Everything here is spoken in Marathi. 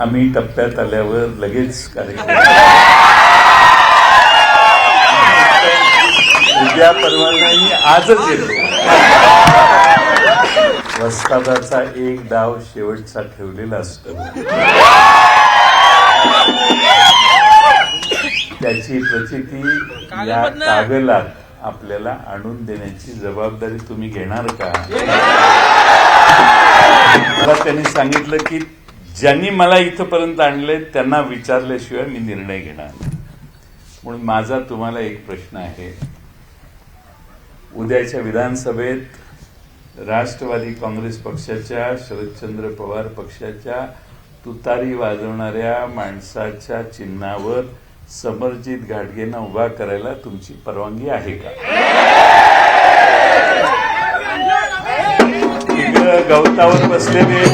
आम्ही टप्प्यात आल्यावर लगेच कार्यक्रम उद्या परवा नाही आजच येतो. वस्तादाचा एक डाव शेवटचा ठेवलेला असतो. त्याची प्रचिती या कागलात आपल्याला आणून देण्याची जबाबदारी तुम्ही घेणार का? मला त्यांनी सांगितलं की ज्यांनी मला इथपर्यंत आणले त्यांना विचारल्याशिवाय मी निर्णय घेणार नाही. म्हणून माझा तुम्हाला एक प्रश्न आहे. उद्याच्या विधानसभेत राष्ट्रवादी काँग्रेस पक्षाच्या, शरदचंद्र पवार पक्षाच्या तुतारी वाजवणाऱ्या माणसाच्या चिन्हावर समरजित घाटगेंना उभा करायला तुमची परवानगी आहे का? गवतावर बसलेले